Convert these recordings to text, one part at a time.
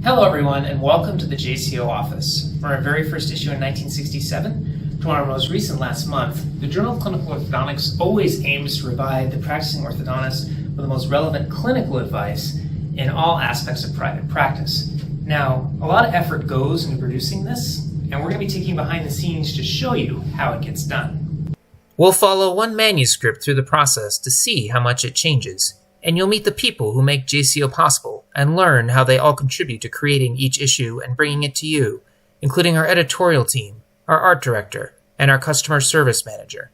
Hello everyone, and welcome to the JCO office. From our very first issue in 1967 to our most recent last month, the Journal of Clinical Orthodontics always aims to provide the practicing orthodontist with the most relevant clinical advice in all aspects of private practice. Now, a lot of effort goes into producing this, and we're going to be taking behind the scenes to show you how it gets done. We'll follow one manuscript through the process to see how much it changes. And you'll meet the people who make JCO possible and learn how they all contribute to creating each issue and bringing it to you, including our editorial team, our art director, and our customer service manager.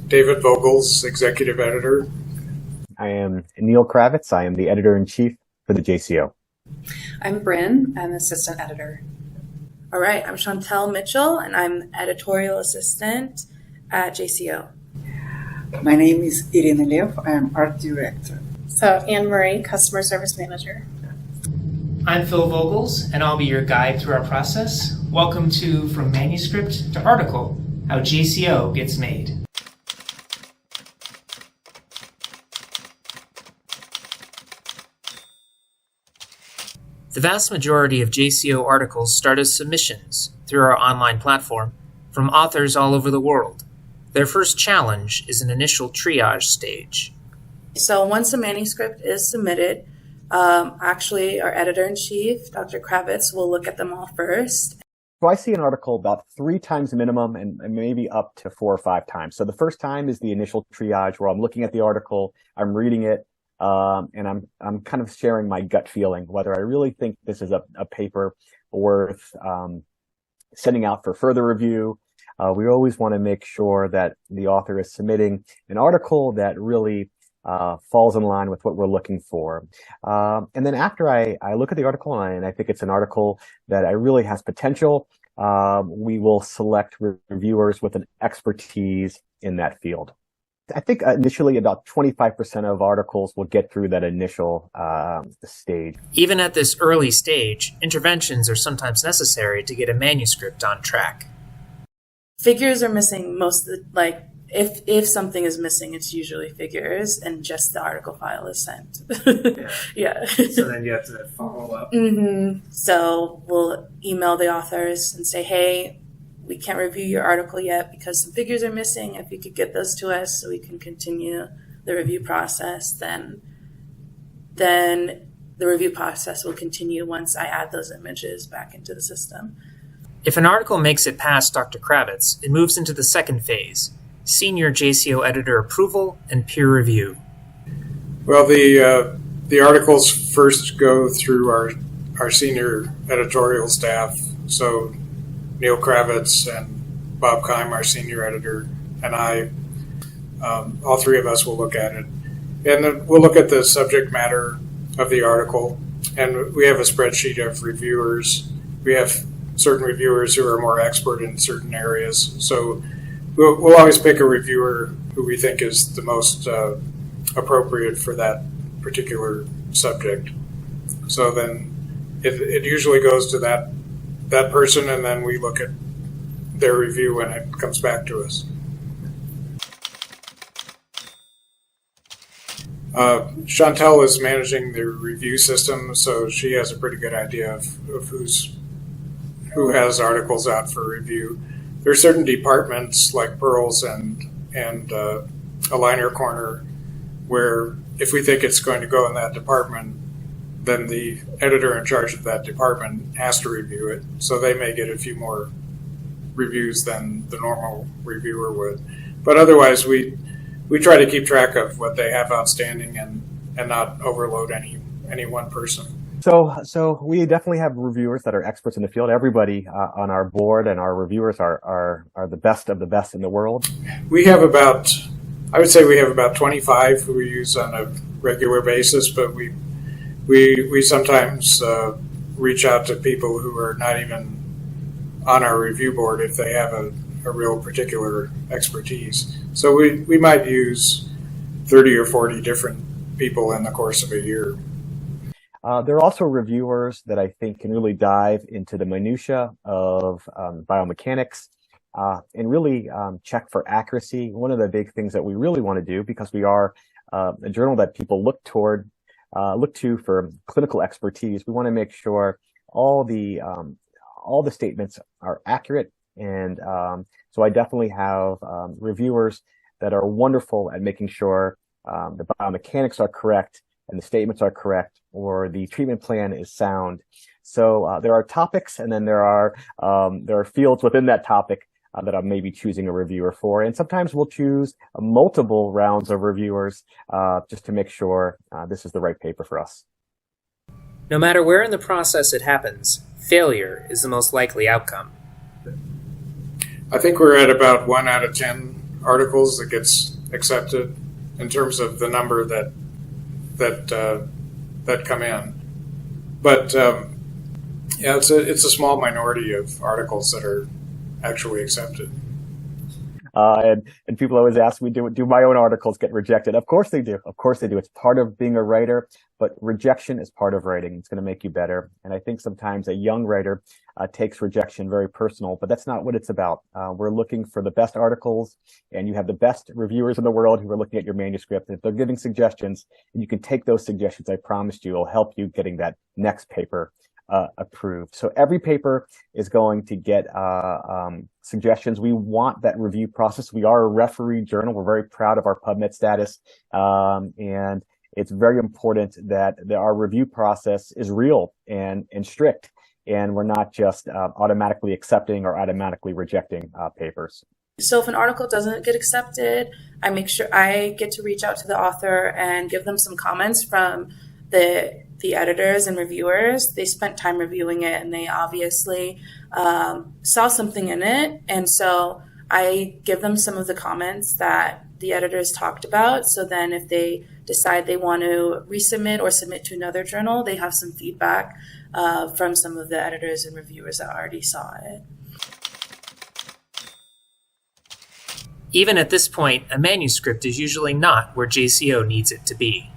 David Vogels, executive editor. I am Neil Kravitz. I am the editor-in-chief for the JCO. I'm Bryn. I'm the assistant editor. All right, I'm Chantel Mitchell, and I'm editorial assistant at JCO. My name is Irina Lev. I am art director. So Anne Marie, customer service manager. I'm Phil Vogels, and I'll be your guide through our process. Welcome to From Manuscript to Article, how JCO gets made. The vast majority of JCO articles start as submissions through our online platform from authors all over the world. Their first challenge is an initial triage stage. So once a manuscript is submitted, actually our editor-in-chief, Dr. Kravitz, will look at them all first. So I see an article about 3 times minimum and maybe up to 4 or 5 times. So the first time is the initial triage where I'm looking at the article, I'm reading it, and I'm kind of sharing my gut feeling, whether I really think this is a paper worth sending out for further review. We always want to make sure that the author is submitting an article that really falls in line with what we're looking for. And then after I look at the article and I think it's an article that really has potential, we will select reviewers with an expertise in that field. I think initially about 25% of articles will get through that initial stage. Even at this early stage, interventions are sometimes necessary to get a manuscript on track. Figures are missing most of the, if something is missing, it's usually figures and just the article file is sent. Yeah. So then you have to follow up. Mm-hmm. So we'll email the authors and say, hey, we can't review your article yet because some figures are missing. If you could get those to us so we can continue the review process, then the review process will continue once I add those images back into the system. If an article makes it past Dr. Kravitz, it moves into the second phase, senior JCO editor approval and peer review. Well, the articles first go through our senior editorial staff. So Neil Kravitz and Bob Keim, our senior editor, and I, all 3 of us will look at it. And then we'll look at the subject matter of the article. And we have a spreadsheet of reviewers. We have certain reviewers who are more expert in certain areas. So we'll always pick a reviewer who we think is the most appropriate for that particular subject. So then it usually goes to that person, and then we look at their review when it comes back to us. Chantel is managing the review system, so she has a pretty good idea of who has articles out for review. There are certain departments like Pearls and Aligner Corner where if we think it's going to go in that department, then the editor in charge of that department has to review it. So they may get a few more reviews than the normal reviewer would. But otherwise, we try to keep track of what they have outstanding and not overload any one person. So we definitely have reviewers that are experts in the field. Everybody on our board and our reviewers are the best of the best in the world. I would say we have about 25 who we use on a regular basis, but we sometimes reach out to people who are not even on our review board if they have a real particular expertise. So we might use 30 or 40 different people in the course of a year. There are also reviewers that I think can really dive into the minutia of biomechanics and really check for accuracy. One of the big things that we really want to do, because we are a journal that people look toward look to for clinical expertise. We want to make sure all the statements are accurate. And so I definitely have reviewers that are wonderful at making sure the biomechanics are correct and the statements are correct, or the treatment plan is sound. So there are topics, and then there are fields within that topic that I'm maybe choosing a reviewer for. And sometimes we'll choose multiple rounds of reviewers just to make sure this is the right paper for us. No matter where in the process it happens, failure is the most likely outcome. I think we're at about 1 out of 10 articles that gets accepted in terms of the number that come in. But yeah, it's a small minority of articles that are actually accepted. And people always ask me, do my own articles get rejected? Of course they do. Of course they do. It's part of being a writer, but rejection is part of writing. It's going to make you better. And I think sometimes a young writer takes rejection very personal, but that's not what it's about. We're looking for the best articles, and you have the best reviewers in the world who are looking at your manuscript. If they're giving suggestions, and you can take those suggestions, I promised you, it'll help you getting that next paper approved. So every paper is going to get suggestions. We want that review process. We are a referee journal. We're very proud of our PubMed status. And it's very important that our review process is real and strict. And we're not just automatically accepting or automatically rejecting papers. So if an article doesn't get accepted, I make sure I get to reach out to the author and give them some comments from the editors and reviewers. They spent time reviewing it, and they obviously saw something in it. And so I give them some of the comments that the editors talked about. So then if they decide they want to resubmit or submit to another journal, they have some feedback from some of the editors and reviewers that already saw it. Even at this point, a manuscript is usually not where JCO needs it to be.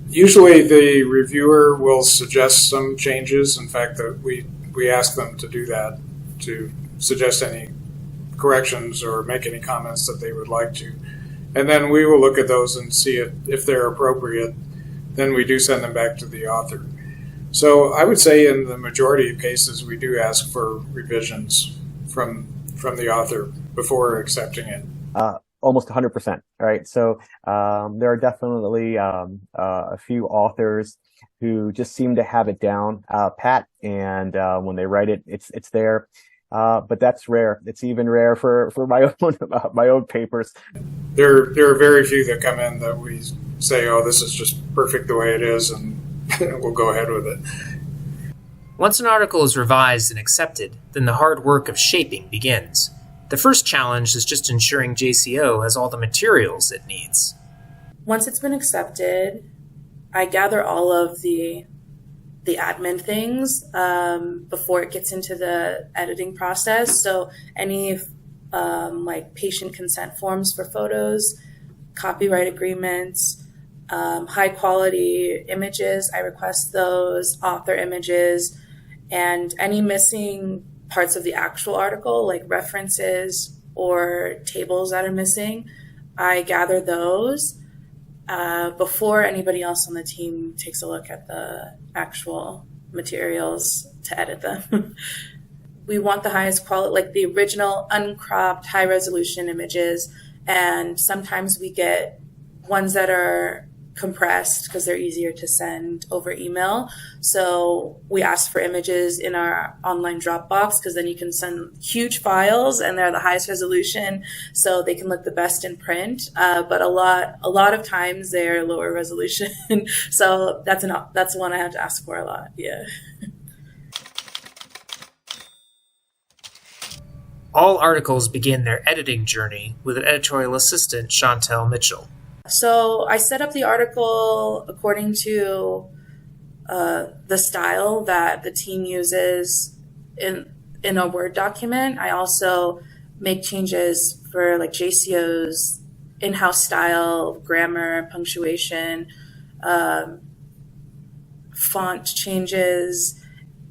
Usually the reviewer will suggest some changes. In fact, we ask them to do that, to suggest any corrections or make any comments that they would like to. And then we will look at those and see if they're appropriate. Then we do send them back to the author. So I would say in the majority of cases, we do ask for revisions from the author before accepting it. Almost 100%. All right. So there are definitely a few authors who just seem to have it down pat, and when they write it, it's there. But that's rare. It's even rare for my own papers. There are very few that come in that we say, "Oh, this is just perfect the way it is," and we'll go ahead with it. Once an article is revised and accepted, then the hard work of shaping begins. The first challenge is just ensuring JCO has all the materials it needs. Once it's been accepted, I gather all of the admin things before it gets into the editing process. So any like patient consent forms for photos, copyright agreements, high quality images, I request those, author images, and any missing parts of the actual article, like references or tables that are missing, I gather those before anybody else on the team takes a look at the actual materials to edit them. We want the highest quality, like the original uncropped high resolution images, and sometimes we get ones that are compressed because they're easier to send over email. So we ask for images in our online Dropbox, because then you can send huge files and they're the highest resolution, so they can look the best in print. But a lot of times they're lower resolution. So that's one I have to ask for a lot. Yeah. All articles begin their editing journey with an editorial assistant, Chantel Mitchell. So I set up the article according to the style that the team uses in a Word document. I also make changes for like JCO's in-house style, grammar, punctuation, font changes.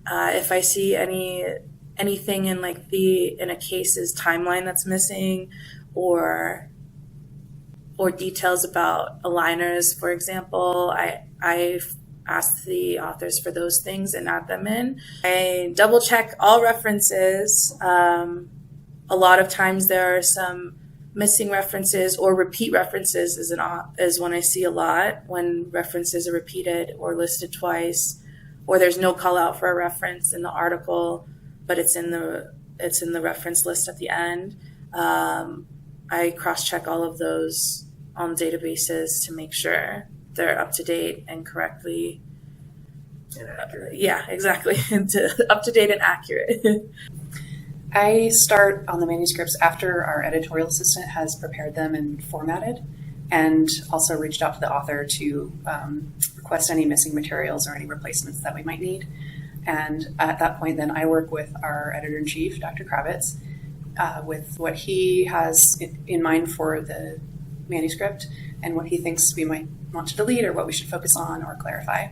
If I see anything in like in a case's timeline that's missing, or details about aligners, for example, I've asked the authors for those things and add them in. I double check all references. A lot of times there are some missing references or repeat references is one I see a lot, when references are repeated or listed twice, or there's no call out for a reference in the article, but it's in the reference list at the end. I cross-check all of those on databases to make sure they're up to date and correctly. Yeah, exactly. Up to date and accurate. I start on the manuscripts after our editorial assistant has prepared them and formatted, and also reached out to the author to request any missing materials or any replacements that we might need. And at that point, then I work with our editor-in-chief, Dr. Kravitz, with what he has in mind for the manuscript and what he thinks we might want to delete or what we should focus on or clarify.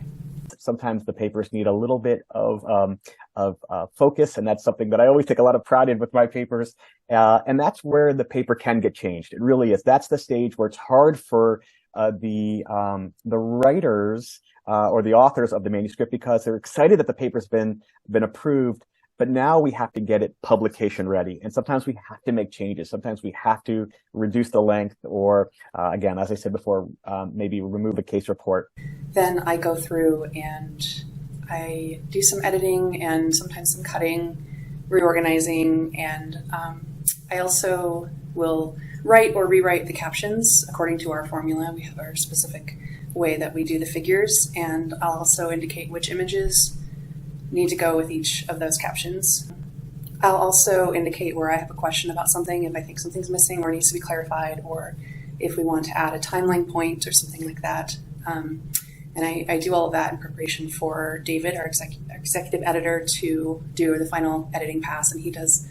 Sometimes the papers need a little bit of focus, and that's something that I always take a lot of pride in with my papers. And that's where the paper can get changed. It really is. That's the stage where it's hard for the writers or the authors of the manuscript, because they're excited that the paper's been approved, but now we have to get it publication ready. And sometimes we have to make changes. Sometimes we have to reduce the length or, again, as I said before, maybe remove a case report. Then I go through and I do some editing and sometimes some cutting, reorganizing, and I also will write or rewrite the captions according to our formula. We have our specific way that we do the figures, and I'll also indicate which images need to go with each of those captions. I'll also indicate where I have a question about something, if I think something's missing or needs to be clarified, or if we want to add a timeline point or something like that. And I do all of that in preparation for David, our executive editor, to do the final editing pass, and he does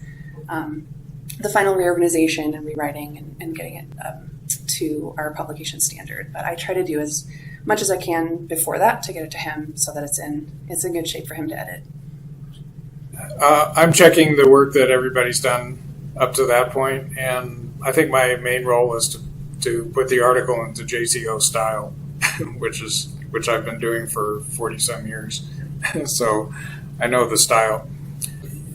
the final reorganization and rewriting and getting it to our publication standard. But I try to do as much as I can before that to get it to him so that it's in good shape for him to edit. I'm checking the work that everybody's done up to that point, and I think my main role is to put the article into JCO style, which I've been doing for 40-some years. So I know the style.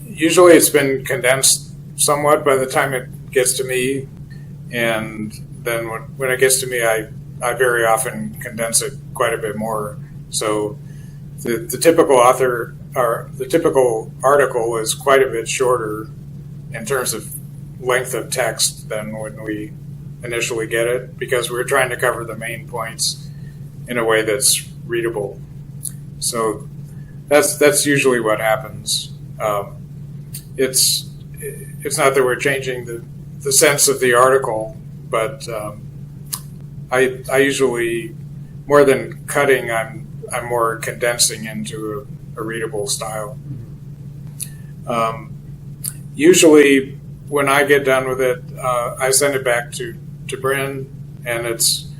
Usually it's been condensed somewhat by the time it gets to me, and then when it gets to me, I very often condense it quite a bit more. So the typical author, or the typical article, is quite a bit shorter in terms of length of text than when we initially get it, because we're trying to cover the main points in a way that's readable. So that's usually what happens. It's not that we're changing the sense of the article, but I usually, more than cutting, I'm more condensing into a readable style. Usually, when I get done with it, I send it back to Bryn, and it's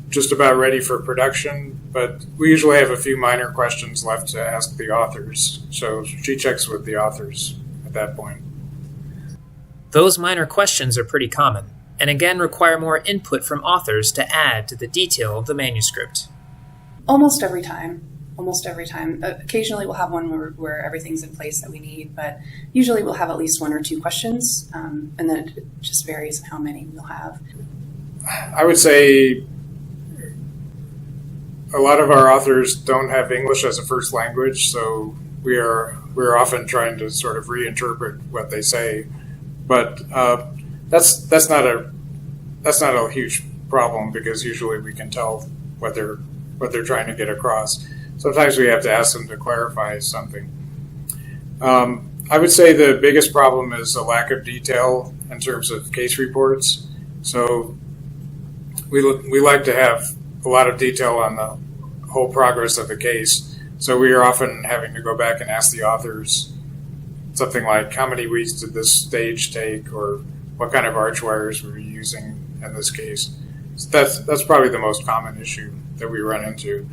just about ready for production. But we usually have a few minor questions left to ask the authors, so she checks with the authors at that point. Those minor questions are pretty common, and again require more input from authors to add to the detail of the manuscript. Almost every time. Occasionally we'll have one where everything's in place that we need, but usually we'll have at least one or two questions, and then it just varies how many we'll have. I would say a lot of our authors don't have English as a first language, so we're often trying to sort of reinterpret what they say. But that's not a huge problem, because usually we can tell what they're trying to get across. Sometimes we have to ask them to clarify something. I would say the biggest problem is a lack of detail in terms of case reports. So we like to have a lot of detail on the whole progress of the case. So we are often having to go back and ask the authors something like, how many weeks did this stage take, or what kind of arch wires were you using in this case? So that's probably the most common issue that we run into.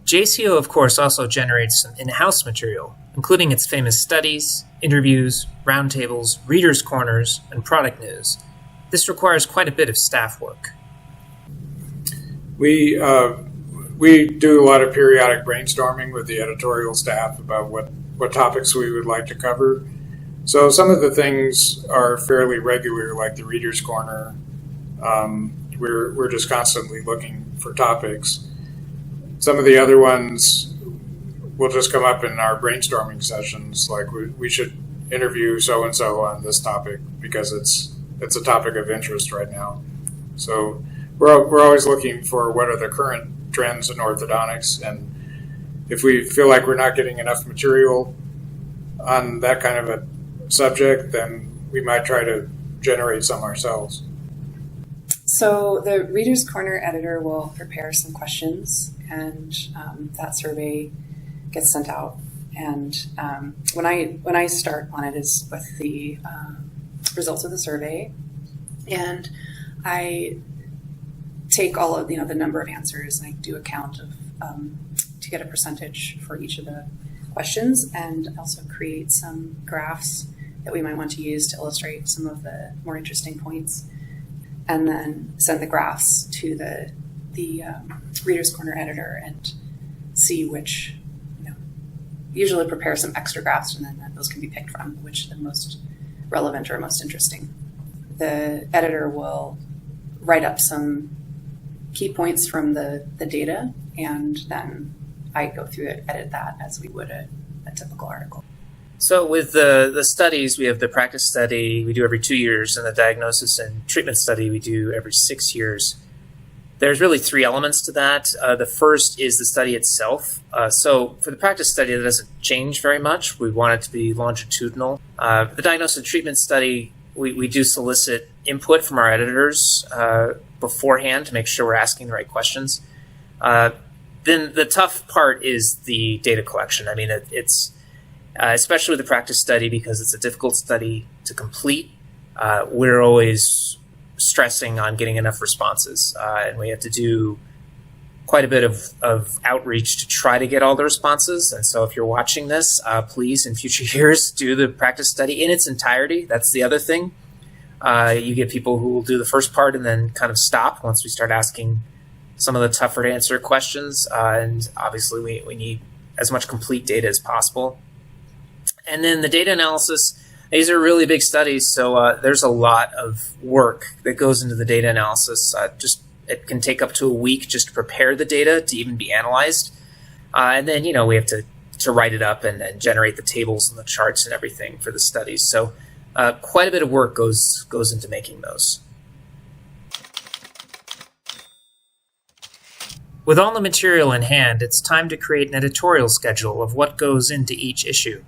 JCO, of course, also generates some in-house material, including its famous studies, interviews, roundtables, readers' corners, and product news. This requires quite a bit of staff work. We do a lot of periodic brainstorming with the editorial staff about what topics we would like to cover. So some of the things are fairly regular, like the Reader's Corner. We're just constantly looking for topics. Some of the other ones will just come up in our brainstorming sessions, like we should interview so-and-so on this topic because it's a topic of interest right now. So we're always looking for what are the current trends in orthodontics, and if we feel like we're not getting enough material on that kind of a subject, then we might try to generate some ourselves. So the Reader's Corner editor will prepare some questions, and that survey gets sent out. And when I start on it is with the results of the survey, and I take all of the number of answers, and I do a count of to get a percentage for each of the questions, and also create some graphs that we might want to use to illustrate some of the more interesting points, and then send the graphs to the Reader's Corner editor and see which, usually prepare some extra graphs, and then those can be picked from which the most relevant or most interesting. The editor will write up some key points from the data, and then I go through it, edit that as we would a typical article. So with the studies, we have the practice study we do every 2 years, and the diagnosis and treatment study we do every 6 years. There's really three elements to that. The first is the study itself. So for the practice study, that doesn't change very much. We want it to be longitudinal. The diagnosis and treatment study, we do solicit input from our editors beforehand to make sure we're asking the right questions. Then the tough part is the data collection. I mean, it's especially with the practice study, because it's a difficult study to complete. We're always stressing on getting enough responses, and we have to do quite a bit of outreach to try to get all the responses. And so if you're watching this, please, in future years, do the practice study in its entirety. That's the other thing. You get people who will do the first part and then kind of stop once we start asking some of the tougher to answer questions. And obviously we need as much complete data as possible. And then the data analysis, these are really big studies, so there's a lot of work that goes into the data analysis. It can take up to a week just to prepare the data to even be analyzed. And then, we have to write it up and generate the tables and the charts and everything for the studies. So quite a bit of work goes into making those. With all the material in hand, it's time to create an editorial schedule of what goes into each issue.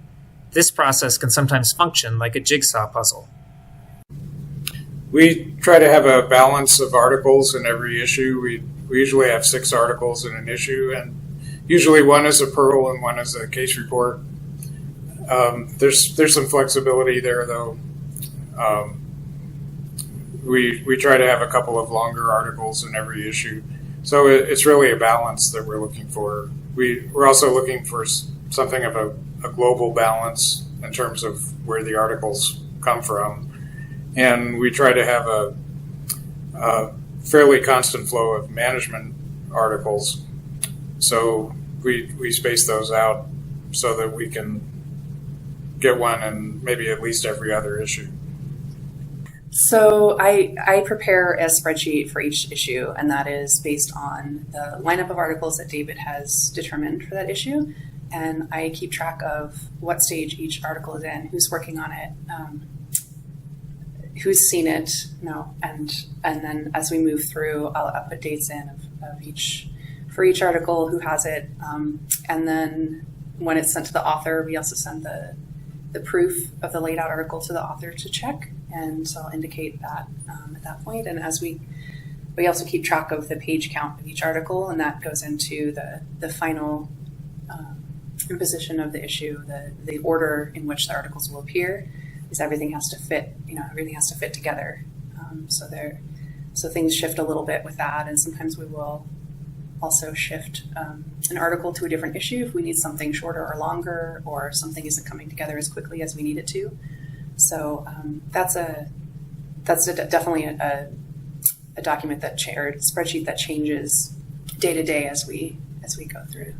This process can sometimes function like a jigsaw puzzle. We try to have a balance of articles in every issue. We usually have 6 articles in an issue, and usually one is a Pearl and one is a case report. There's some flexibility there, though. We try to have a couple of longer articles in every issue. So it's really a balance that we're looking for. We're also looking for something of a global balance in terms of where the articles come from. And we try to have a fairly constant flow of management articles. So we space those out so that we can get one in maybe at least every other issue. So I prepare a spreadsheet for each issue, and that is based on the lineup of articles that David has determined for that issue. And I keep track of what stage each article is in, who's working on it, who's seen it, and then as we move through, I'll put dates in of each for each article, who has it, and then when it's sent to the author, we also send the proof of the laid out article to the author to check, and so I'll indicate that at that point. And as we also keep track of the page count of each article, and that goes into the final imposition of the issue, the order in which the articles will appear, is everything has to fit. Everything has to fit together. So things shift a little bit with that, and sometimes we will also shift an article to a different issue if we need something shorter or longer, or something isn't coming together as quickly as we need it to. So that's definitely a document or spreadsheet that changes day to day as we go through.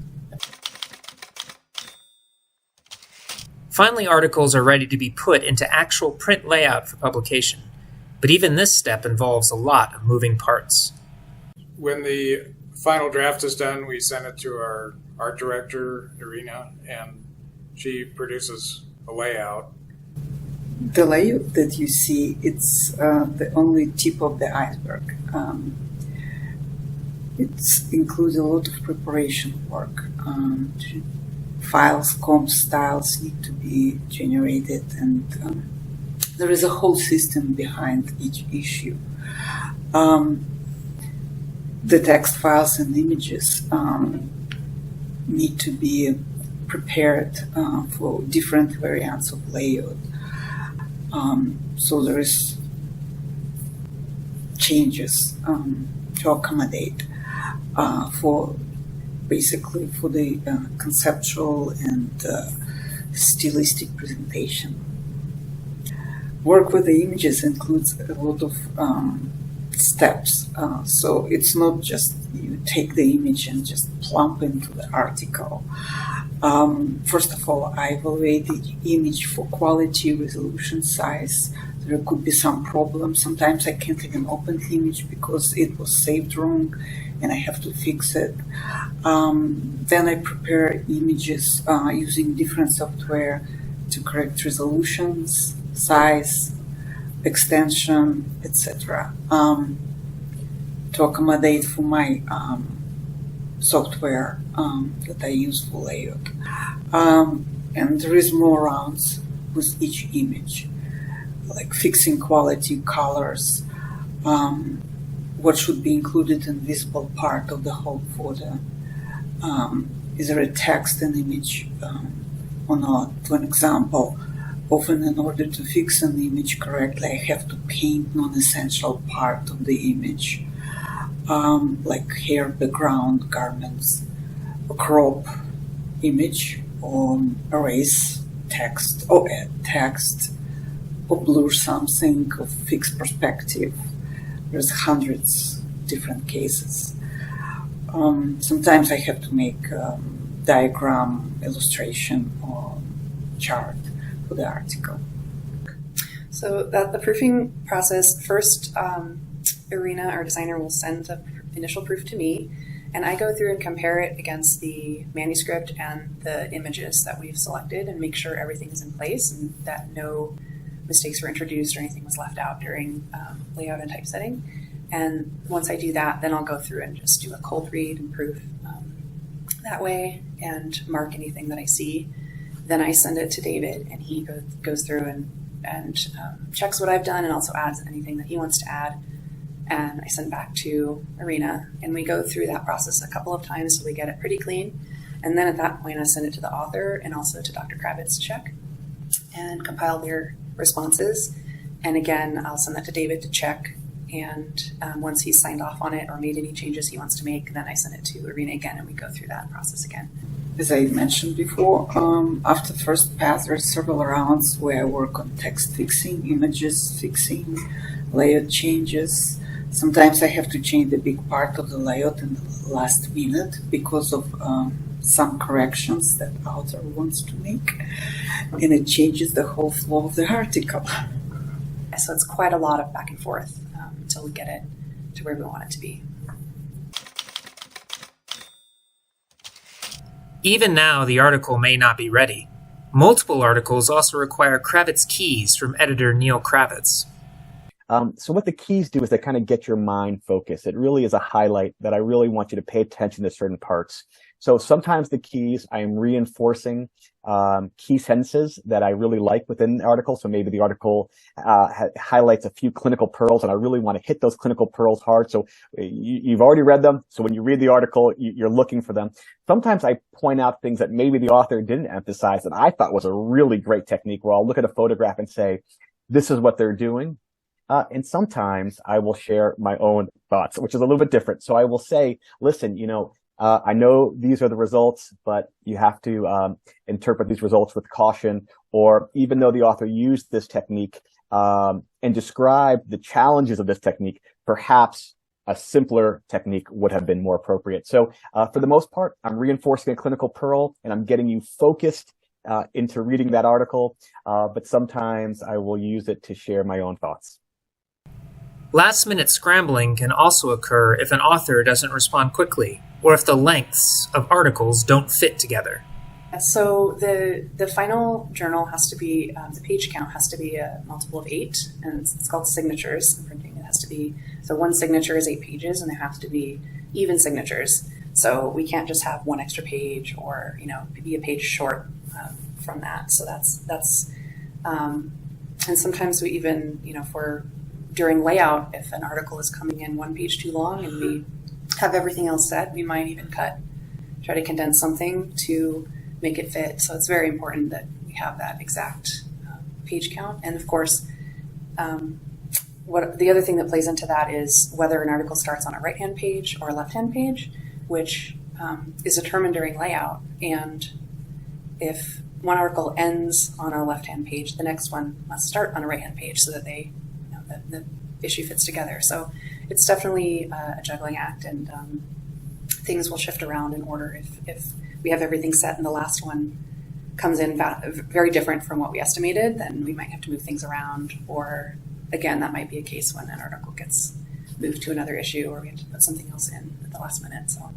Finally, articles are ready to be put into actual print layout for publication. But even this step involves a lot of moving parts. When the final draft is done, we send it to our art director, Irina, and she produces a layout. The layout that you see, it's the only tip of the iceberg. It includes a lot of preparation work. Files, comps, styles need to be generated, and there is a whole system behind each issue. The text files and images need to be prepared for different variants of layout. So there is changes to accommodate for the conceptual and stylistic presentation. Work with the images includes a lot of steps. So it's not just you take the image and just plump into the article. First of all, I evaluate the image for quality, resolution, size. There could be some problems. Sometimes I can't even open the image because it was saved wrong and I have to fix it. Then I prepare images using different software to correct resolutions, size, extension, etc. To accommodate for my software that I use for layout. And there is more rounds with each image, like fixing quality, colors, what should be included in visible part of the whole photo. Is there a text and image or not? For example, often in order to fix an image correctly, I have to paint non-essential part of the image, like hair, background, garments, or crop image, or erase text, or add text, or blur something, or fix perspective. There's hundreds different cases. Sometimes I have to make diagram, illustration, or chart for the article. So that the proofing process, first Irina, our designer, will send the initial proof to me, and I go through and compare it against the manuscript and the images that we've selected and make sure everything is in place and that no mistakes were introduced or anything was left out during layout and typesetting. And once I do that, then I'll go through and just do a cold read and proof that way and mark anything that I see. Then I send it to David, and he goes through and checks what I've done and also adds anything that he wants to add. And I send back to Irina, and we go through that process a couple of times so we get it pretty clean. And then at that point, I send it to the author and also to Dr. Kravitz to check and compile their responses. And again, I'll send that to David to check. And once he's signed off on it or made any changes he wants to make, then I send it to Irina again, and we go through that process again. As I mentioned before, after the first pass, there are several rounds where I work on text fixing, images fixing, layout changes. Sometimes I have to change the big part of the layout in the last minute because of some corrections that the author wants to make, and it changes the whole flow of the article. So it's quite a lot of back and forth until we get it to where we want it to be. Even now, the article may not be ready. Multiple articles also require Kravitz keys from editor Neil Kravitz. So what the keys do is they kind of get your mind focused. It really is a highlight that I really want you to pay attention to certain parts. So sometimes the keys, I am reinforcing key sentences that I really like within the article. So maybe the article highlights a few clinical pearls, and I really want to hit those clinical pearls hard. So you've already read them. So when you read the article, you're looking for them. Sometimes I point out things that maybe the author didn't emphasize that I thought was a really great technique, where I'll look at a photograph and say, this is what they're doing. And sometimes I will share my own thoughts, which is a little bit different. So I will say, listen, I know these are the results, but you have to interpret these results with caution. Or even though the author used this technique and described the challenges of this technique, perhaps a simpler technique would have been more appropriate. So for the most part, I'm reinforcing a clinical pearl and I'm getting you focused into reading that article, but sometimes I will use it to share my own thoughts. Last-minute scrambling can also occur if an author doesn't respond quickly, or if the lengths of articles don't fit together. So the final journal has to be, the page count has to be a multiple of 8, and it's called signatures in printing. It has to be, so one signature is 8 pages, and there have to be even signatures. So we can't just have one extra page or, be a page short from that. So that's and sometimes we even, during layout, if an article is coming in 1 page too long and we have everything else set, we might even try to condense something to make it fit. So it's very important that we have that exact page count. And of course, what the other thing that plays into that is whether an article starts on a right-hand page or a left-hand page, which is determined during layout. And if one article ends on a left-hand page, the next one must start on a right-hand page so that the issue fits together. So it's definitely a juggling act, and things will shift around in order. If we have everything set and the last one comes in very different from what we estimated, then we might have to move things around. Or again, that might be a case when an article gets moved to another issue or we have to put something else in at the last minute. So,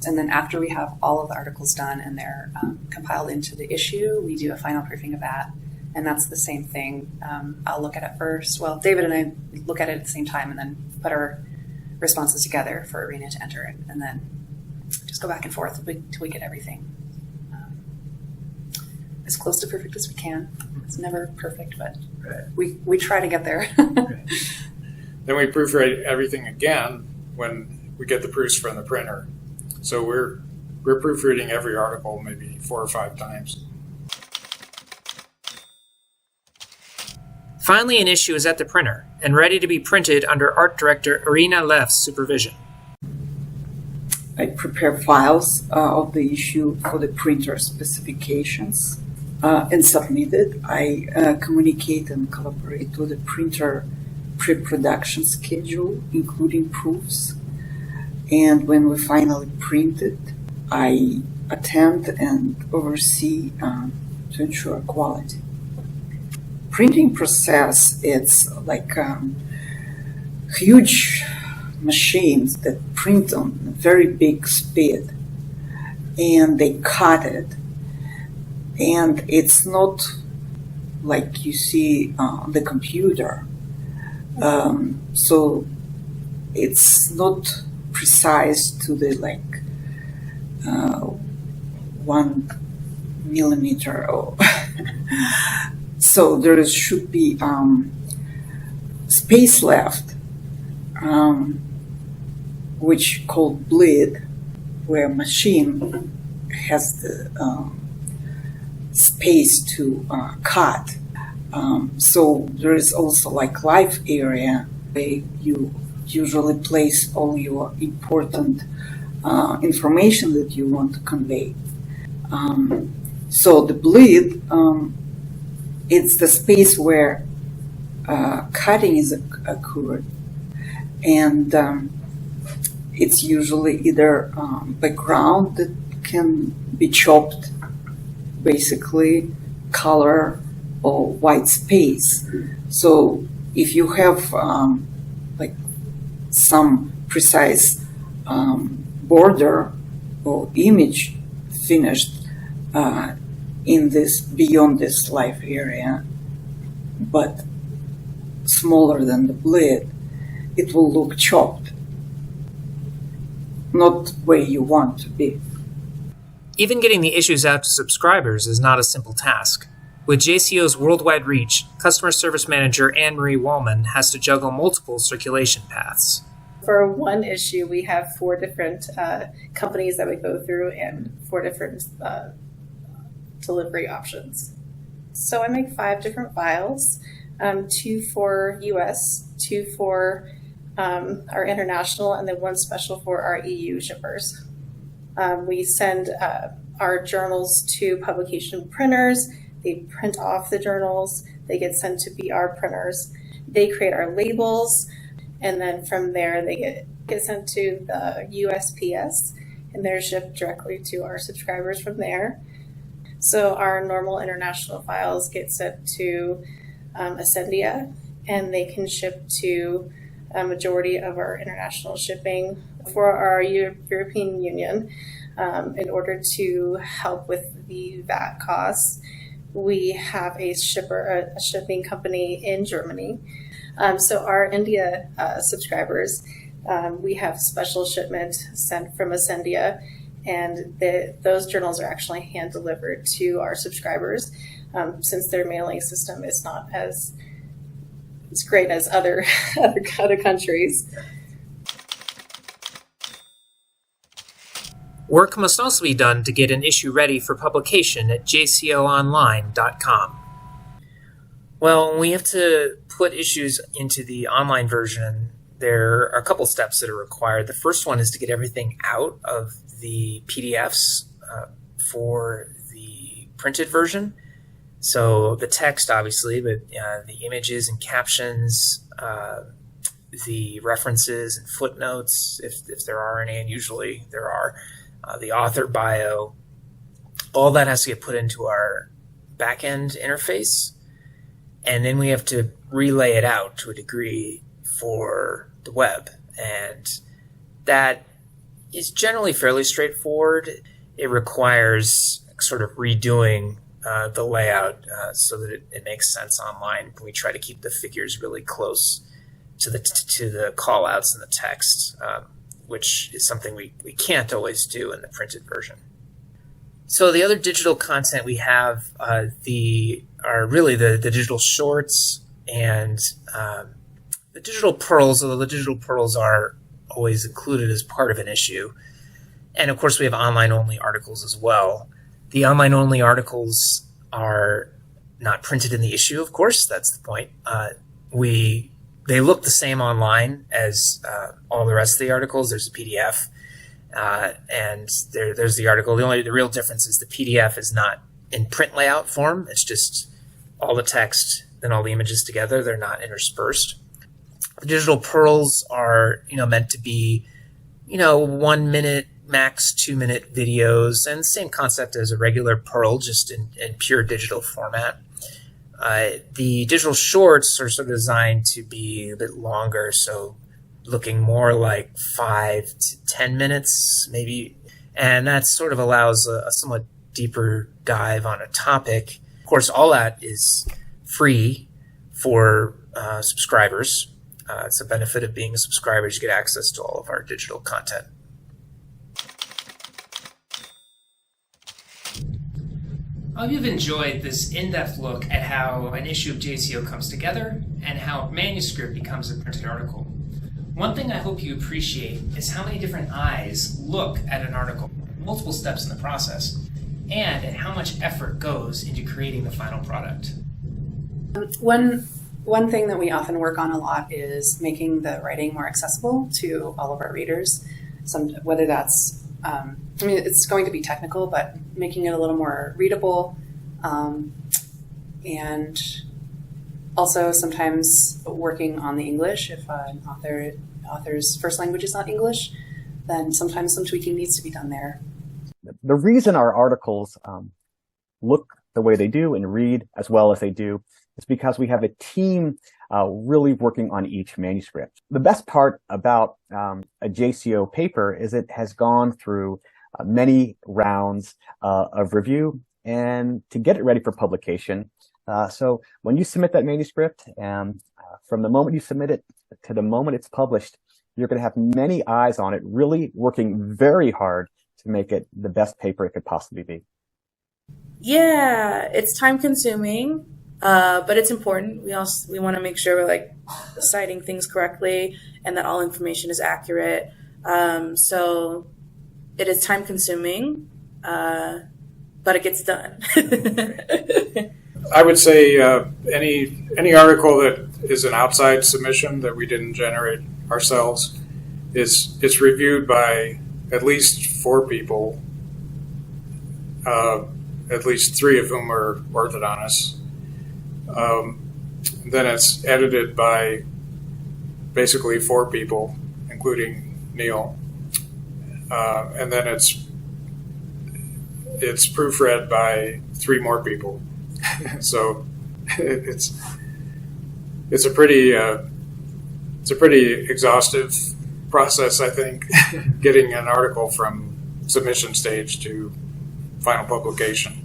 and then after we have all of the articles done and they're compiled into the issue, we do a final proofing of that. And that's the same thing. I'll look at it first. Well, David and I look at it at the same time and then put our responses together for Arena to enter it, and then just go back and forth until we get everything as close to perfect as we can. It's never perfect, but we try to get there. Then we proofread everything again when we get the proofs from the printer. So we're proofreading every article maybe 4 or 5 times. Finally, an issue is at the printer and ready to be printed under Art Director Irina Leff's supervision. I prepare files of the issue for the printer specifications and submit it. I communicate and collaborate with the printer pre-production schedule, including proofs. And when we finally print it, I attend and oversee to ensure quality. Printing process, it's like huge machines that print on very big speed, and they cut it, and it's not like you see on the computer. So it's not precise to the 1 millimeter. Or so there should be space left, which called bleed, where machine has the space to cut. So there is also live area where you usually place all your important information that you want to convey. So the bleed, it's the space where cutting is occurred, and it's usually either background that can be chopped, basically color or white space. So if you have some precise border or image finished in this beyond this live area, but smaller than the bleed, it will look chopped, not where you want to be. Even getting the issues out to subscribers is not a simple task. With JCO's worldwide reach, customer service manager Anne-Marie Wallman has to juggle multiple circulation paths. For one issue, we have 4 different companies that we go through and 4 different delivery options. So I make 5 different files, 2 for US, 2 for our international, and then 1 special for our EU shippers. We send our journals to publication printers. They print off the journals. They get sent to BR printers. They create our labels, and then from there they get get sent to the USPS, and they're shipped directly to our subscribers from there. So our normal international files get sent to Ascendia, and they can ship to a majority of our international shipping for our European Union. In order to help with the VAT costs, we have a shipping company in Germany. So our India subscribers, we have special shipment sent from Ascendia, and those journals are actually hand delivered to our subscribers, since their mailing system is not as great as other countries. Work must also be done to get an issue ready for publication at jcoonline.com. Well, when we have to put issues into the online version, there are a couple steps that are required. The first one is to get everything out of the PDFs for the printed version. So the text, obviously, but the images and captions, the references and footnotes, if there are any, and usually there are, the author bio, all that has to get put into our backend interface. And then we have to relay it out to a degree for the web. And that is generally fairly straightforward. It requires sort of redoing the layout so that it makes sense online. We try to keep the figures really close to the call outs in the text, which is something we can't always do in the printed version. So the other digital content we have are really the digital shorts and the digital pearls, although the digital pearls are always included as part of an issue. And of course we have online-only articles as well. The online-only articles are not printed in the issue, of course, that's the point. They look the same online as all the rest of the articles. There's a PDF, and there's the article. The real difference is the PDF is not in print layout form. It's just all the text and all the images together. They're not interspersed. The digital pearls are, meant to be, 1 minute, max 2 minute videos, and same concept as a regular pearl, just in pure digital format. The digital shorts are sort of designed to be a bit longer, so looking more like 5 to 10 minutes, maybe. And that sort of allows a somewhat deeper dive on a topic. Of course, all that is free for subscribers. It's a benefit of being a subscriber. You get access to all of our digital content. I hope you've enjoyed this in-depth look at how an issue of JCO comes together and how Manuscript becomes a printed article. One thing I hope you appreciate is how many different eyes look at an article, multiple steps in the process, and at how much effort goes into creating the final product. One thing that we often work on a lot is making the writing more accessible to all of our readers. Whether that's it's going to be technical, but making it a little more readable, and also sometimes working on the English. If an author's first language is not English, then sometimes some tweaking needs to be done there. The reason our articles look the way they do and read as well as they do is because we have a team really working on each manuscript. The best part about a JCO paper is it has gone through many rounds of review and to get it ready for publication. So when you submit that manuscript, and from the moment you submit it to the moment it's published, you're going to have many eyes on it, really working very hard to make it the best paper it could possibly be. Yeah, it's time consuming, but it's important. We want to make sure we're citing things correctly and that all information is accurate. So it is time consuming, but it gets done. I would say any article that is an outside submission that we didn't generate ourselves it's reviewed by at least 4 people, at least 3 of whom are orthodontists. Then it's edited by basically 4 people, including Neil, and then it's proofread by 3 more people. So it's a pretty exhaustive process, I think, getting an article from submission stage to final publication.